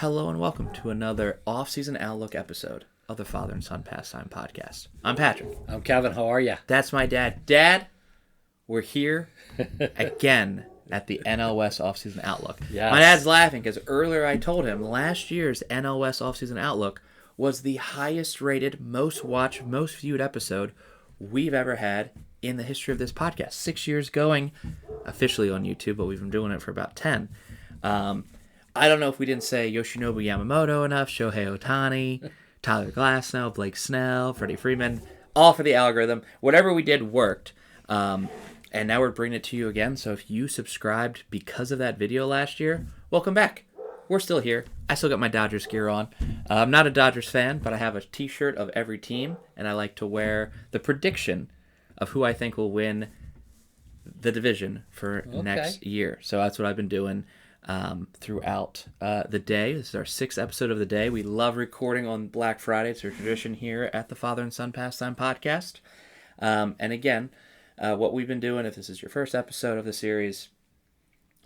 Hello and welcome to another Offseason Outlook episode of the Father and Son Pastime Podcast. I'm Patrick. I'm Kevin. How are you? That's my dad. Dad, we're here again at the NL West Offseason Outlook. Yes. My dad's laughing because earlier I told him last year's NL West Offseason Outlook was the highest rated, most watched, most viewed episode we've ever had in the history of this podcast. 6 years going officially on YouTube, but we've been doing it for about 10. I don't know if we didn't say Yoshinobu Yamamoto enough, Shohei Ohtani, Tyler Glasnow, Blake Snell, Freddie Freeman, all for the algorithm. Whatever we did worked. And now we're bringing it to you again. So if you subscribed because of that video last year, welcome back. We're still here. I still got my Dodgers gear on. I'm not a Dodgers fan, but I have a t-shirt of every team, and I like to wear the prediction of who I think will win the division for next year. So that's what I've been doing throughout the day. This is our 6th episode of the day. We love recording on Black Friday. It's our tradition here at the Father and Son Pastime Podcast. And again, what we've been doing, if this is your first episode of the series,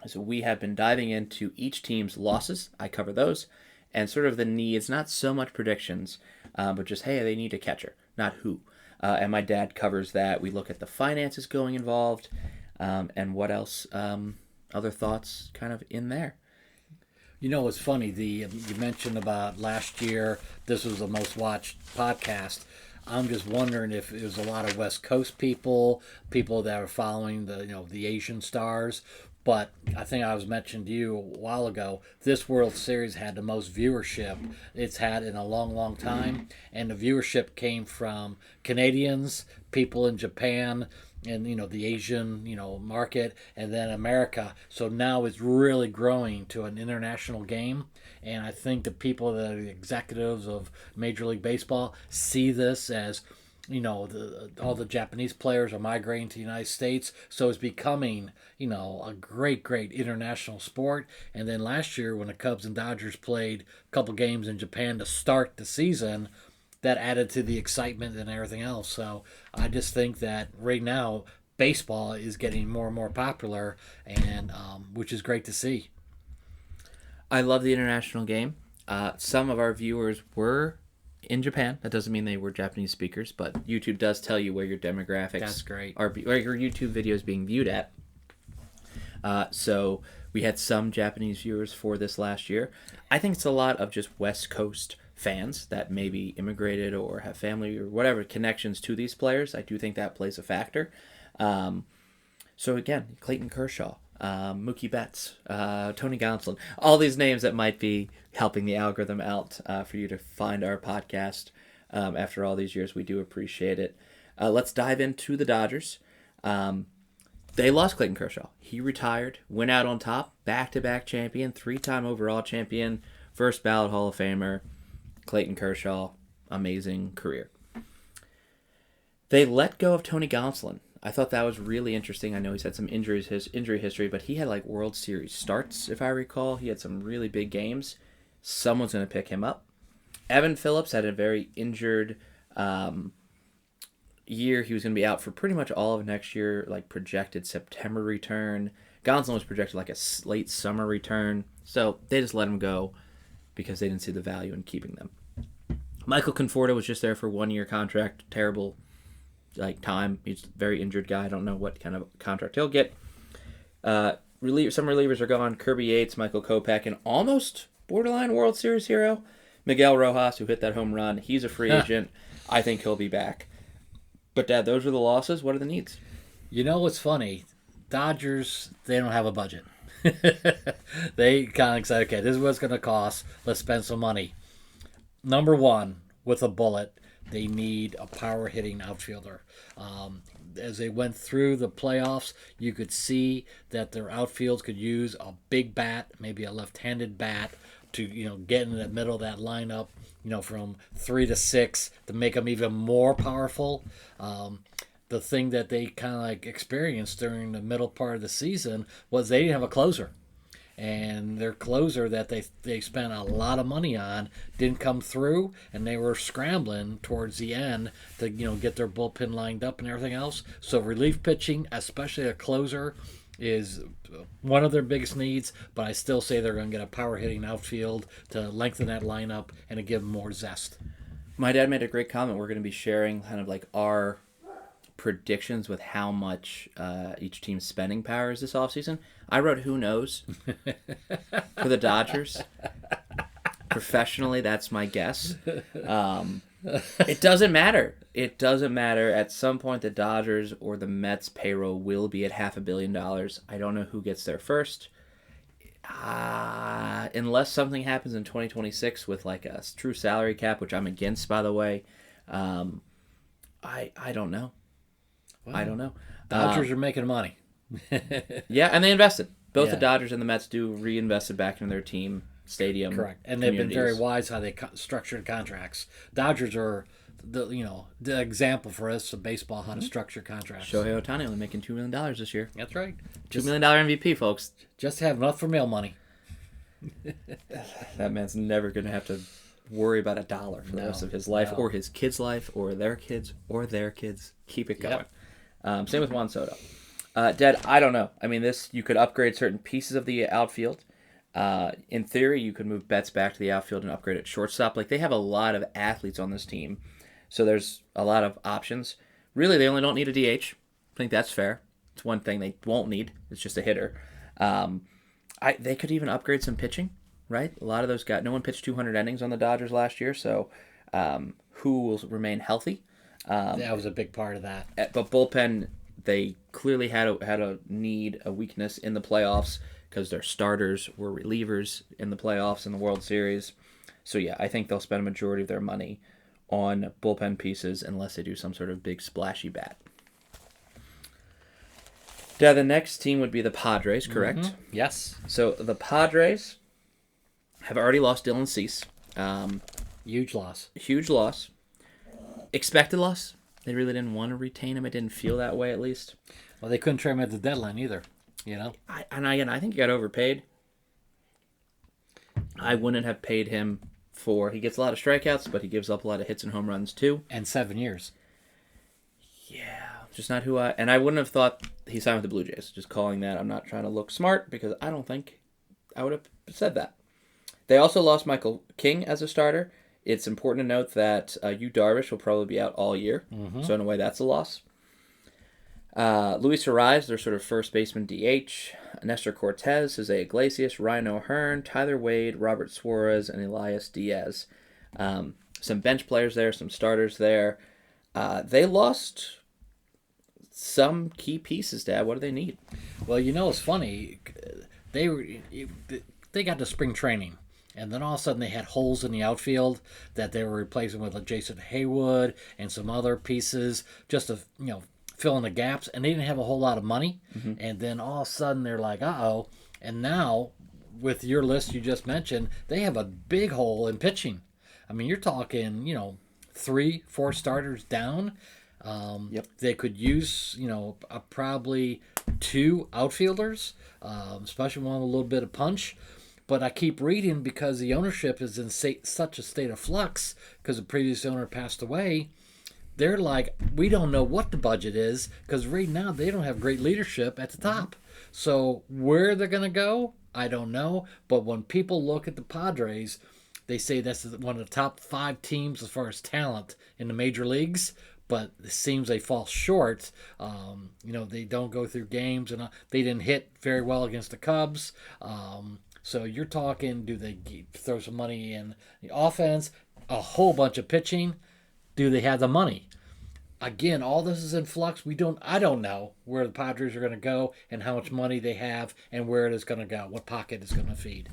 is we have been diving into each team's losses. I cover those. And sort of the needs, not so much predictions, but just, hey, they need a catcher, not who. And my dad covers that. We look at the finances going involved and what else, other thoughts kind of in there. You know, it's funny. You mentioned about last year, this was the most watched podcast. I'm just wondering if it was a lot of West Coast people that are following the Asian stars. But I think I was mentioning to you a while ago, this World Series had the most viewership it's had in a long, long time. And the viewership came from Canadians, people in Japan, and the Asian market, and then America. So now it's really growing to an international game, and I think the people that are the executives of Major League Baseball see this as all the Japanese players are migrating to the United States, so it's becoming a great international sport. And then last year when the Cubs and Dodgers played a couple games in Japan to start the season, that added to the excitement and everything else. So I just think that right now baseball is getting more and more popular, and which is great to see. I love the international game. Some of our viewers were in Japan. That doesn't mean they were Japanese speakers, but YouTube does tell you where your demographics That's great. are, where your YouTube video is being viewed at. So we had some Japanese viewers for this last year. I think it's a lot of just West Coast fans that maybe immigrated or have family or whatever connections to these players. I do think that plays a factor. So again, Clayton Kershaw, Mookie Betts, Tony Gonsolin, all these names that might be helping the algorithm out for you to find our podcast after all these years. We do appreciate it. Let's dive into the Dodgers. They lost Clayton Kershaw. He retired, went out on top, back-to-back champion, 3-time overall champion, first ballot Hall of Famer. Clayton Kershaw, amazing career. They let go of Tony Gonsolin. I thought that was really interesting. I know he's had some injury history, but he had like World Series starts, if I recall. He had some really big games. Someone's going to pick him up. Evan Phillips had a very injured year. He was going to be out for pretty much all of next year, like projected September return. Gonsolin was projected like a late summer return. So they just let him go because they didn't see the value in keeping them. Michael Conforto was just there for 1-year contract. Terrible time. He's a very injured guy. I don't know what kind of contract he'll get. Some relievers are gone. Kirby Yates, Michael Kopech, and almost borderline World Series hero, Miguel Rojas, who hit that home run. He's a free agent. I think he'll be back. But, Dad, those are the losses. What are the needs? You know what's funny? Dodgers, they don't have a budget. They kind of say, okay, this is what it's going to cost. Let's spend some money. Number one, with a bullet, they need a power-hitting outfielder. As they went through the playoffs, you could see that their outfields could use a big bat, maybe a left-handed bat, to get in the middle of that lineup, from 3 to 6 to make them even more powerful. The thing that they kind of experienced during the middle part of the season was they didn't have a closer. And their closer that they spent a lot of money on didn't come through, and they were scrambling towards the end to get their bullpen lined up and everything else. So relief pitching, especially a closer, is one of their biggest needs, but I still say they're going to get a power hitting outfield to lengthen that lineup and to give them more zest. My dad made a great comment. We're going to be sharing kind of like our predictions with how much each team's spending power is this offseason. I wrote who knows for the Dodgers. Professionally, that's my guess. It doesn't matter. It doesn't matter. At some point, the Dodgers or the Mets payroll will be at $500 million. I don't know who gets there first. Unless something happens in 2026 with like a true salary cap, which I'm against, by the way. I don't know. Well, I don't know. Dodgers are making money. Yeah, and they invested. Both Yeah. the Dodgers and the Mets do reinvested back into their team, stadium. Correct, and they've been very communities. wise how they structured contracts. Dodgers are the example for us of baseball how to structure contracts. Shohei Ohtani only making $2 million this year. That's right. $2 million MVP, folks. Just have enough for mail money. That man's never going to have to worry about $1 for the rest of his life, or his kids' life, or their kids, or their kids. Keep it going. Yep. Same with Juan Soto. Dad, I don't know. I mean, you could upgrade certain pieces of the outfield. In theory, you could move Betts back to the outfield and upgrade at shortstop. Like, they have a lot of athletes on this team, so there's a lot of options. Really, they only don't need a DH. I think that's fair. It's one thing they won't need. It's just a hitter. They could even upgrade some pitching, right? A lot of those guys. No one pitched 200 innings on the Dodgers last year, so who will remain healthy? That was a big part of that. But bullpen, they clearly had a weakness in the playoffs because their starters were relievers in the playoffs in the World Series. So yeah, I think they'll spend a majority of their money on bullpen pieces unless they do some sort of big splashy bat. Now, the next team would be the Padres, correct? Mm-hmm. Yes. So the Padres have already lost Dylan Cease. Huge loss. Huge loss. Expected loss. They really didn't want to retain him. It didn't feel that way, at least. Well, they couldn't trade him at the deadline either. I think he got overpaid. I wouldn't have paid him for... He gets a lot of strikeouts, but he gives up a lot of hits and home runs, too. And 7 years. Yeah, just not who I... And I wouldn't have thought he signed with the Blue Jays. Just calling that. I'm not trying to look smart, because I don't think I would have said that. They also lost Michael King as a starter. It's important to note that Yu Darvish will probably be out all year. Mm-hmm. So in a way, that's a loss. Luis Ariz, their sort of first baseman DH. Nestor Cortez, Jose Iglesias, Ryan O'Hearn, Tyler Wade, Robert Suarez, and Elias Diaz. Some bench players there, some starters there. They lost some key pieces, Dad. What do they need? Well, it's funny. They got to spring training. And then all of a sudden they had holes in the outfield that they were replacing with Jason Haywood and some other pieces just to, fill in the gaps. And they didn't have a whole lot of money. Mm-hmm. And then all of a sudden they're like, uh-oh. And now, with your list you just mentioned, they have a big hole in pitching. I mean, you're talking, 3-4 starters down. Yep. They could use, probably 2 outfielders, especially one with a little bit of punch. But I keep reading because the ownership is in such a state of flux because the previous owner passed away. They're like, we don't know what the budget is because right now they don't have great leadership at the top. So where they're going to go, I don't know. But when people look at the Padres, they say that's one of the top 5 teams as far as talent in the major leagues. But it seems they fall short. They don't go through games, and they didn't hit very well against the Cubs. So you're talking, do they throw some money in the offense, a whole bunch of pitching? Do they have the money? Again, all this is in flux. I don't know where the Padres are going to go and how much money they have and where it is going to go, what pocket it's going to feed.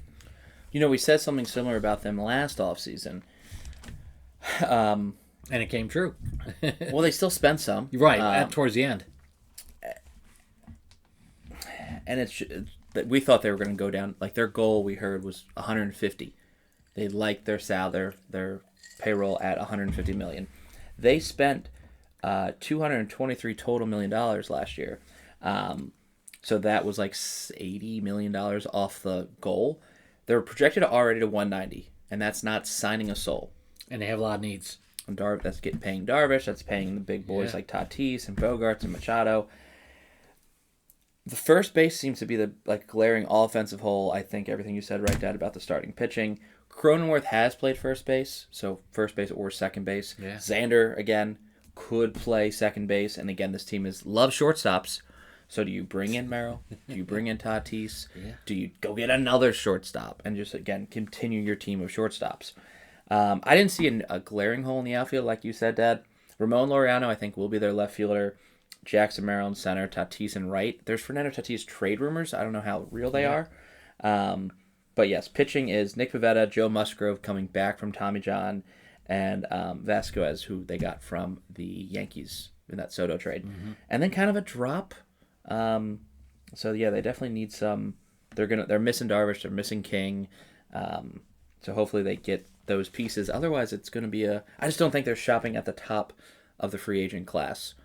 We said something similar about them last offseason. And it came true. Well, they still spent some. Right, towards the end. And we thought they were going to go down. Like, their goal, we heard, was 150. They liked their payroll at 150 million. They spent $223 total million last year. So that was like $80 million off the goal. They're projected already to 190, and that's not signing a soul. And they have a lot of needs. And that's paying Darvish. That's paying the big boys like Tatis and Bogarts and Machado. The first base seems to be the glaring offensive hole. I think everything you said right, Dad, about the starting pitching. Cronenworth has played first base, so first base or second base. Yeah. Xander, again, could play second base. And again, this team loves shortstops. So do you bring in Merrill? Do you bring in Tatis? Yeah. Do you go get another shortstop and just, again, continue your team of shortstops? I didn't see a glaring hole in the outfield, like you said, Dad. Ramon Laureano, I think, will be their left fielder. Jackson Merrill in center, Tatis in right. There's Fernando Tatis trade rumors. I don't know how real they are. But yes, pitching is Nick Pivetta, Joe Musgrove coming back from Tommy John, and Vasquez, who they got from the Yankees in that Soto trade. Mm-hmm. And then kind of a drop. So yeah, they definitely need some. They're missing Darvish, they're missing King. So hopefully they get those pieces. Otherwise, it's going to be I just don't think they're shopping at the top of the free agent class,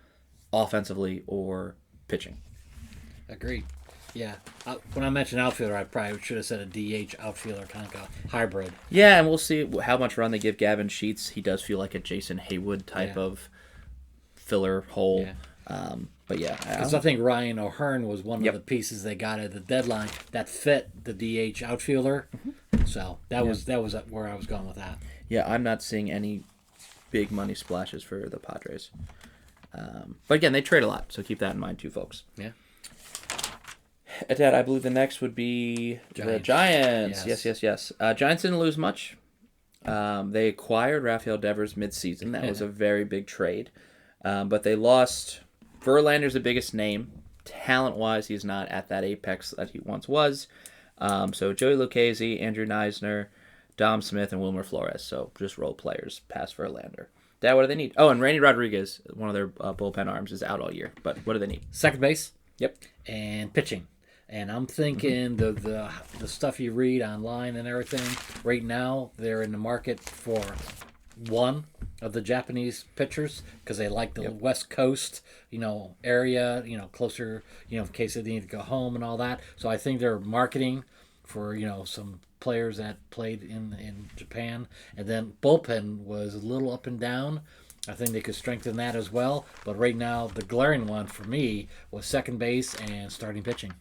offensively or pitching. Agreed. Yeah. When I mentioned outfielder, I probably should have said a DH outfielder, kind of a hybrid. Yeah, and we'll see how much run they give Gavin Sheets. He does feel like a Jason Haywood type of filler hole. Yeah. But yeah. Because I think Ryan O'Hearn was one of the pieces they got at the deadline that fit the DH outfielder. Mm-hmm. So that was where I was going with that. Yeah, I'm not seeing any big money splashes for the Padres. But again, they trade a lot, so keep that in mind too, folks. Yeah. Dad, I believe the next would be the Giants. Yes. Giants didn't lose much. They acquired Rafael Devers midseason. That was a very big trade. But they lost. Verlander's the biggest name. Talent-wise, he's not at that apex that he once was. So Joey Lucchesi, Andrew Neisner, Dom Smith, and Wilmer Flores. So just role players past Verlander. Dad, what do they need? Oh, and Randy Rodriguez, one of their bullpen arms, is out all year. But what do they need? Second base. Yep. And pitching. And I'm thinking the stuff you read online and everything, right now they're in the market for one of the Japanese pitchers because they like the West Coast, area, closer, in case they need to go home and all that. So I think they're marketing for, some players that played in Japan. And then bullpen was a little up and down. I think they could strengthen that as well. But right now, the glaring one for me was second base and starting pitching.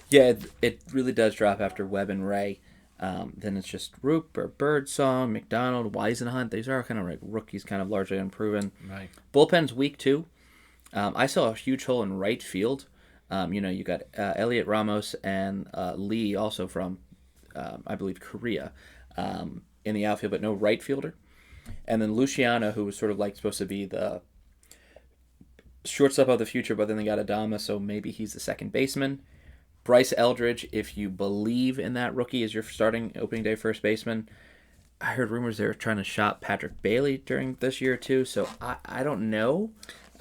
Yeah, it really does drop after Webb and Ray. Then it's just Roop or Birdsong, McDonald, Weisenhunt. These are kind of like rookies, kind of largely unproven. Right. Bullpen's weak too. I saw a huge hole in right field. You got Elliot Ramos and Lee, also from, I believe, Korea, in the outfield, but no right fielder. And then Luciano, who was sort of like supposed to be the shortstop of the future, but then they got Adama, so maybe he's the second baseman. Bryce Eldridge, if you believe in that rookie as your starting opening day first baseman. I heard rumors they were trying to shop Patrick Bailey during this year too, so I don't know.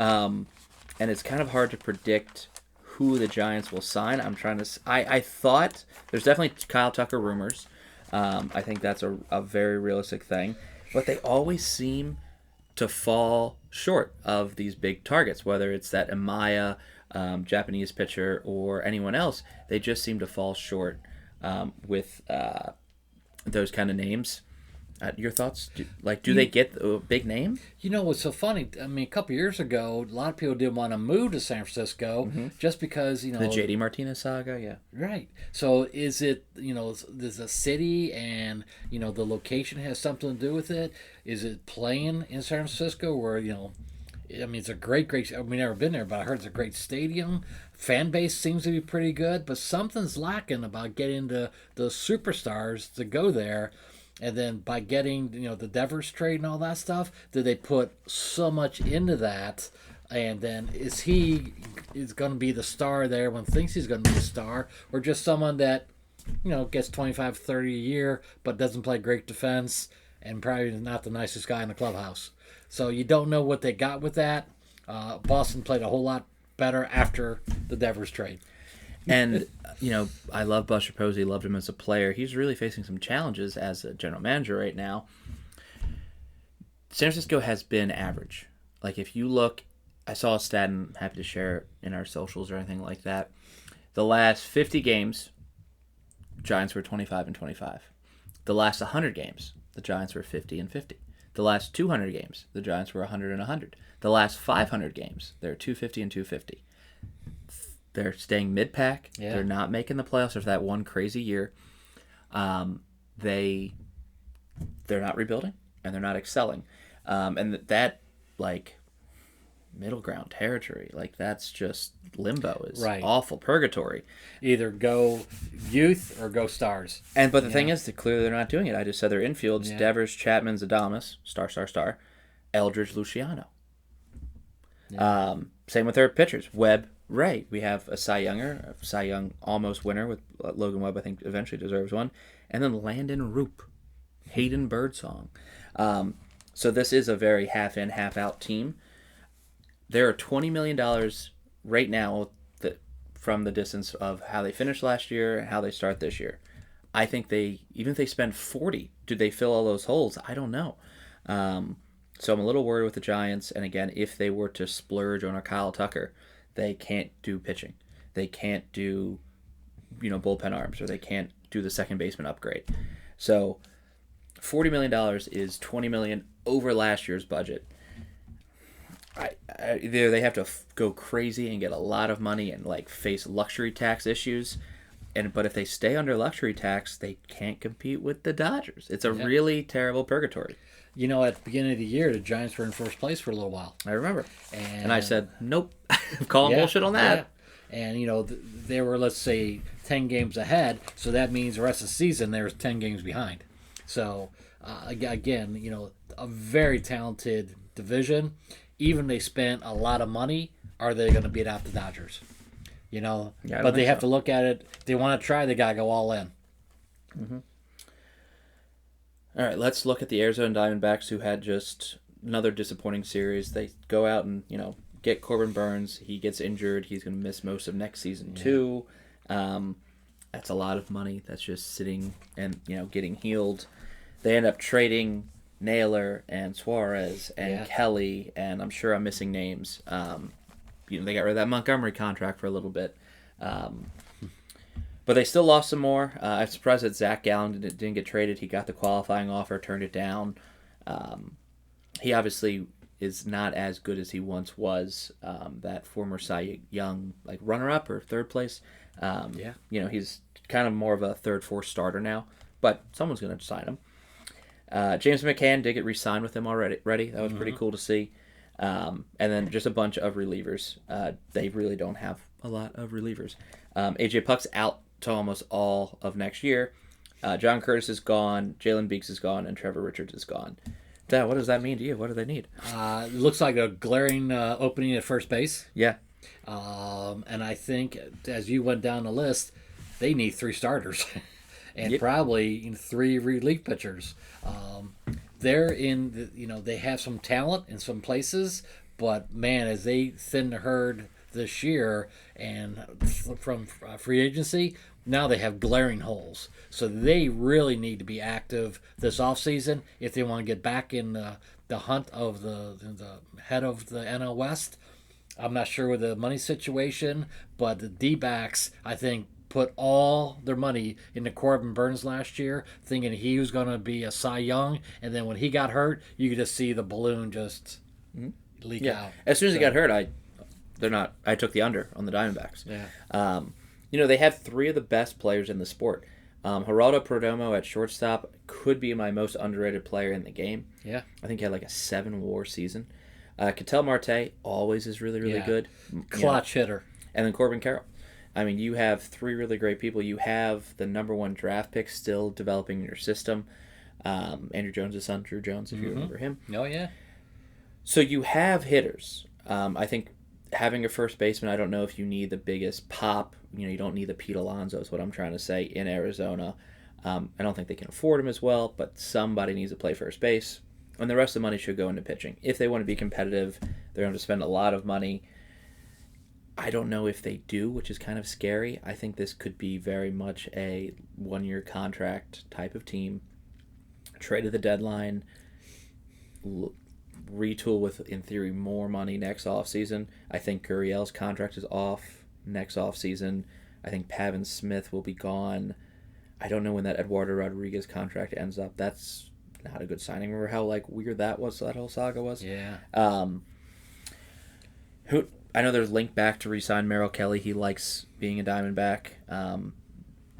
And it's kind of hard to predict who the Giants will sign. I thought there's definitely Kyle Tucker rumors. I think that's a very realistic thing. But they always seem to fall short of these big targets, whether it's that Amaya, Japanese pitcher, or anyone else. They just seem to fall short with those kind of names. Your thoughts? Do they get a big name? What's so funny? I mean, a couple years ago, a lot of people didn't want to move to San Francisco just because, The J.D. Martinez saga, yeah. Right. So is it, there's a city and, the location has something to do with it? Is it playing in San Francisco where, it's a great, I've never been there, but I heard it's a great stadium. Fan base seems to be pretty good, but something's lacking about getting the superstars to go there. And then by getting, the Devers trade and all that stuff, did they put so much into that? And then is going to be the star there when thinks he's going to be a star? Or just someone that, gets 25, 30 a year, but doesn't play great defense and probably not the nicest guy in the clubhouse? So you don't know what they got with that. Boston played a whole lot better after the Devers trade. And, I love Buster Posey, loved him as a player. He's really facing some challenges as a general manager right now. San Francisco has been average. Like, if you look, I saw a stat, and I'm happy to share it in our socials or anything like that. The last 50 games, Giants were 25-25. The last 100 games, the Giants were 50-50. The last 200 games, the Giants were 100-100. The last 500 games, they're 250-250. They're staying mid-pack. Yeah. They're not making the playoffs after that one crazy year. They're not rebuilding, and they're not excelling. And that, like, middle ground territory, like, that's just limbo is Right. awful purgatory. Either go youth or go stars. But the thing is, that clearly they're not doing it. I just said their infield's Devers, Chapman, Zadamas, star, Eldridge, Luciano. Same with their pitchers, Webb, Ray. We have a Cy Young almost winner with Logan Webb. I think eventually deserves one, and then Landon Roop, Hayden Birdsong. So this is a very half in, half out team. There are $20 million right now from the distance of how they finished last year and how they start this year. I think even if they spend 40, do they fill all those holes? I don't know. So I'm a little worried with the Giants. And again, if they were to splurge on a Kyle Tucker, they can't do pitching. They can't do, bullpen arms, or they can't do the second baseman upgrade. So $40 million is $20 million over last year's budget. Either they have to go crazy and get a lot of money and face luxury tax issues, but if they stay under luxury tax, they can't compete with the Dodgers. It's a really terrible purgatory. At the beginning of the year, the Giants were in first place for a little while. I remember, and I said, "Nope, I'm calling bullshit on that." Yeah. And they were, let's say, 10 games ahead, so that means the rest of the season they were 10 games behind. So again, a very talented division. Even they spent a lot of money, are they going to beat out the Dodgers? But they have to look at it. If they want to try, they got to go all in. Mm-hmm. All right, let's look at the Arizona Diamondbacks, who had just another disappointing series. They go out and, get Corbin Burns. He gets injured. He's going to miss most of next season, too. That's a lot of money. That's just sitting and, getting healed. They end up trading Naylor and Suarez and Kelly, and I'm sure I'm missing names. They got rid of that Montgomery contract for a little bit. But they still lost some more. I'm surprised that Zach Gallen didn't get traded. He got the qualifying offer, turned it down. He obviously is not as good as he once was. That former Cy Young runner-up or third place. He's kind of more of a third, fourth starter now. But someone's going to sign him. James McCann did get re-signed with them already. That was pretty cool to see. And then just a bunch of relievers. They really don't have a lot of relievers. AJ Puck's out to almost all of next year. John Curtis is gone. Jalen Beeks is gone. And Trevor Richards is gone. Dad, what does that mean to you? What do they need? It looks like a glaring opening at first base. Yeah. And I think, as you went down the list, they need 3 starters. And probably 3 relief pitchers. They're in, they have some talent in some places, but man, as they thin the herd this year and from free agency, now they have glaring holes. So they really need to be active this offseason if they want to get back in the hunt of the head of the NL West. I'm not sure with the money situation, but the D-backs, I think, put all their money into Corbin Burns last year, thinking he was going to be a Cy Young, and then when he got hurt, you could just see the balloon just leak out. As soon as he got hurt, I took the under on the Diamondbacks. Yeah. They have 3 of the best players in the sport. Geraldo Perdomo at shortstop could be my most underrated player in the game. Yeah. I think he had a 7-WAR season. Ketel Marte always is really, really good. Clutch hitter. And then Corbin Carroll. I mean, you have 3 really great people. You have the number 1 draft pick still developing in your system. Andrew Jones' son, Drew Jones, if you remember him. Oh, yeah. So you have hitters. I think having a first baseman, I don't know if you need the biggest pop. You don't need the Pete Alonso is what I'm trying to say in Arizona. I don't think they can afford him as well, but somebody needs to play first base. And the rest of the money should go into pitching. If they want to be competitive, they're going to spend a lot of money. I don't know if they do, which is kind of scary. I think this could be very much a 1-year contract type of team. Trade at the deadline, retool with, in theory, more money next offseason. I think Gurriel's contract is off next offseason. I think Pavin Smith will be gone. I don't know when that Eduardo Rodriguez contract ends up. That's not a good signing. Remember how weird that whole saga was? Yeah. I know there's link back to re-sign Merrill Kelly. He likes being a Diamondback.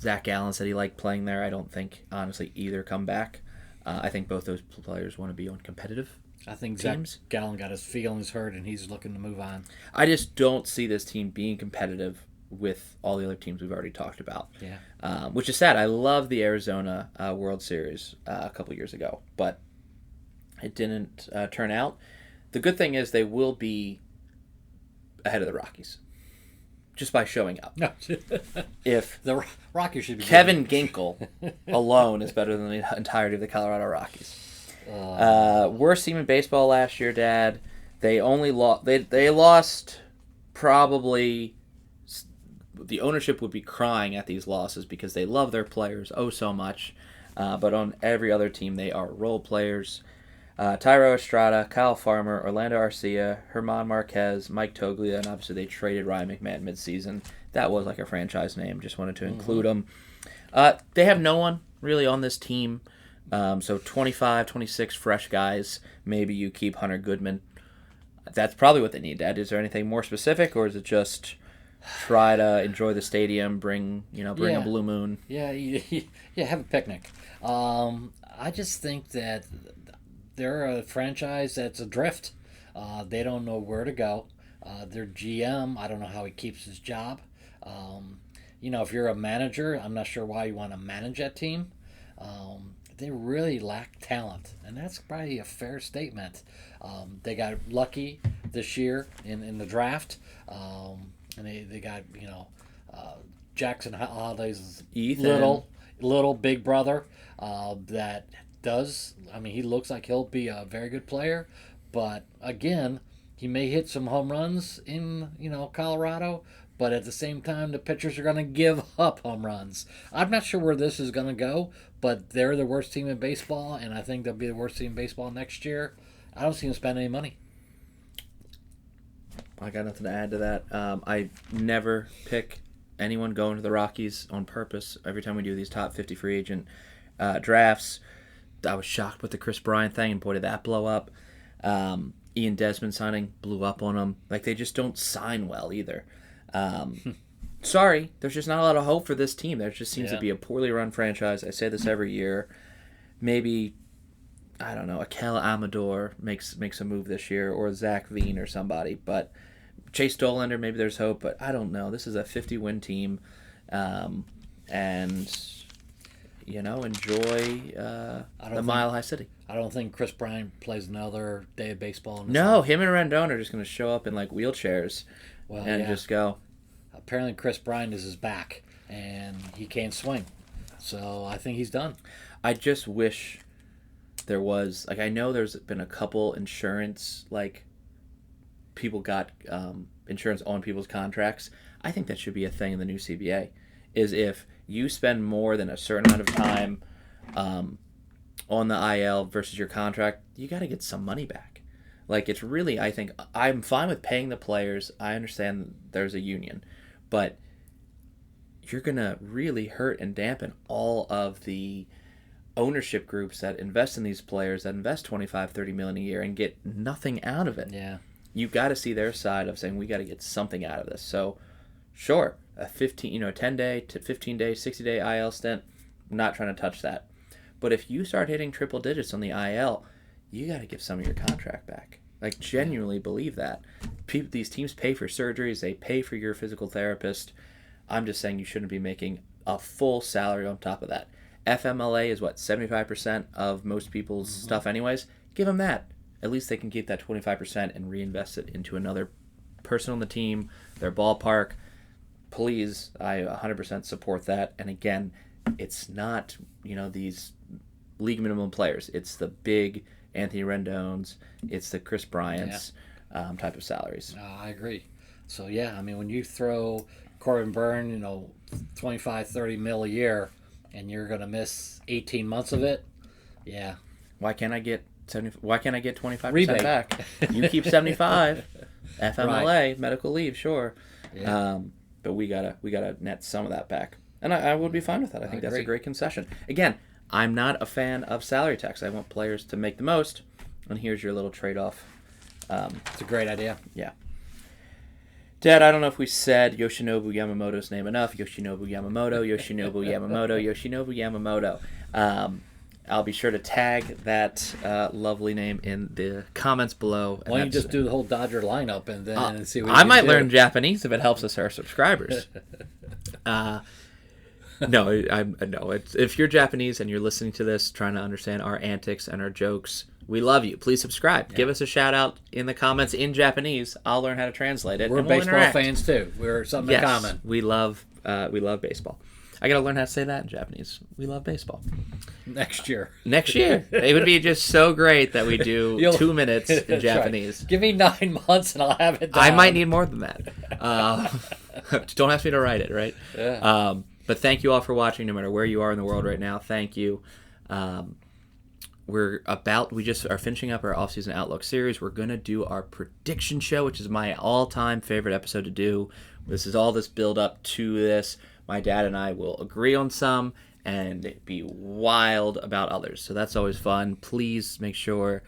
Zach Gallen said he liked playing there. I don't think, honestly, either come back. I think both those players want to be on competitive I think teams. Zach Gallen got his feelings hurt, and he's looking to move on. I just don't see this team being competitive with all the other teams we've already talked about. Yeah. Which is sad. I love the Arizona World Series a couple years ago, but it didn't turn out. The good thing is they will be ahead of the Rockies just by showing up. No. If The Rockies should be Kevin Ginkel alone is better than the entirety of the Colorado Rockies. Worst team in baseball last year, Dad. They only lost. They lost probably. The ownership would be crying at these losses because they love their players oh so much, but on every other team they are role players. Tyro Estrada, Kyle Farmer, Orlando Arcia, Herman Marquez, Mike Toglia, and obviously they traded Ryan McMahon midseason. That was like a franchise name. Just wanted to include them. They have no one really on this team. So 25, 26 fresh guys. Maybe you keep Hunter Goodman. That's probably what they need, Dad. Is there anything more specific, or is it just try to enjoy the stadium, bring a blue moon? Yeah, have a picnic. I just think that they're a franchise that's adrift. They don't know where to go. Their GM, I don't know how he keeps his job. If you're a manager, I'm not sure why you want to manage that team. They really lack talent, and that's probably a fair statement. They got lucky this year in the draft, and they got Jackson Holiday's Ethan. little big brother that does. I mean, he looks like he'll be a very good player, but again, he may hit some home runs in Colorado. But at the same time, the pitchers are going to give up home runs. I'm not sure where this is going to go, but they're the worst team in baseball, and I think they'll be the worst team in baseball next year. I don't see them spend any money. I got nothing to add to that. I never pick anyone going to the Rockies on purpose. Every time we do these top 50 free agent drafts, I was shocked with the Chris Bryant thing, and boy, did that blow up. Ian Desmond signing blew up on them. Like, they just don't sign well either. Sorry, there's just not a lot of hope for this team. There just seems to be a poorly run franchise. I say this every year. Maybe, I don't know, Akel Amador makes a move this year, or Zach Veen or somebody. But Chase Dollander, maybe there's hope, but I don't know. This is a 50-win team, and enjoy the Mile High City. I don't think Chris Bryant plays another day of baseball. Him and Rendon are just going to show up in like wheelchairs and just go. Apparently, Chris Bryant is his back, and he can't swing. So I think he's done. I just wish there was, I know there's been a couple insurance, people got insurance on people's contracts. I think that should be a thing in the new CBA, is if you spend more than a certain amount of time on the IL versus your contract, you got to get some money back. It's really, I think, I'm fine with paying the players. I understand there's a union, but you're going to really hurt and dampen all of the ownership groups that invest in these players, that invest $25-30 million a year and get nothing out of it. Yeah. You got to see their side of saying we got to get something out of this. So, sure, a 10-day to 15-day, 60-day IL stint, I'm not trying to touch that. But if you start hitting triple digits on the IL, you got to give some of your contract back. Genuinely believe that. These teams pay for surgeries. They pay for your physical therapist. I'm just saying you shouldn't be making a full salary on top of that. FMLA is 75% of most people's stuff anyways. Give them that. At least they can keep that 25% and reinvest it into another person on the team, their ballpark. Please, I 100% support that. And again, it's not, these league minimum players. It's the big Anthony Rendon's. It's the Chris Bryant's type of salaries. I agree. So, when you throw Corbin Byrne, $25-30 mil a year, and you're going to miss 18 months of it, Why can't I get 25% rebate back? You keep 75. FMLA, right. medical leave, sure. Yeah. But we gotta net some of that back. And I would be fine with that. I think that's a great concession. Again, I'm not a fan of salary tax. I want players to make the most. And here's your little trade-off. It's a great idea. Yeah. Dad, I don't know if we said Yoshinobu Yamamoto's name enough. Yoshinobu Yamamoto, Yoshinobu Yamamoto, Yoshinobu Yamamoto. I'll be sure to tag that lovely name in the comments below. Why don't you just do the whole Dodger lineup and then see what you I can might do? learn Japanese if it helps us our subscribers. No, if you're Japanese and you're listening to this, trying to understand our antics and our jokes, we love you. Please subscribe. Yeah. Give us a shout out in the comments in Japanese. I'll learn how to translate it. We're baseball fans too. We're something in common. We love baseball. I gotta learn how to say that in Japanese. We love baseball. Next year. It would be just so great that we do 2 minutes in Japanese. Right. Give me 9 months and I'll have it done. I might need more than that. Don't ask me to write it, right? Yeah. But thank you all for watching, no matter where you are in the world right now. Thank you. We just are finishing up our Offseason Outlook series. We're going to do our prediction show, which is my all-time favorite episode to do. This is all this build up to this. My dad and I will agree on some and be wild about others. So that's always fun. Please make sure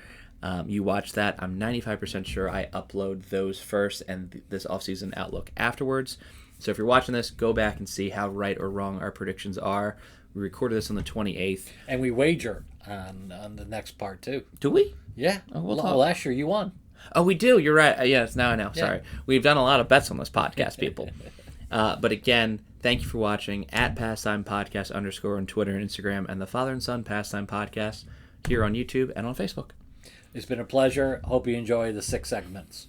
you watch that. I'm 95% sure I upload those first and this Offseason Outlook afterwards. So if you're watching this, go back and see how right or wrong our predictions are. We recorded this on the 28th. And we wager on the next part, too. Do we? Yeah. Oh, well, last year you won. Oh, we do. You're right. Yes, now I know. Yeah. Sorry. We've done a lot of bets on this podcast, people. But again, thank you for watching at Pastime Podcast _ on Twitter and Instagram, and the Father and Son Pastime Podcast here on YouTube and on Facebook. It's been a pleasure. Hope you enjoy the 6 segments.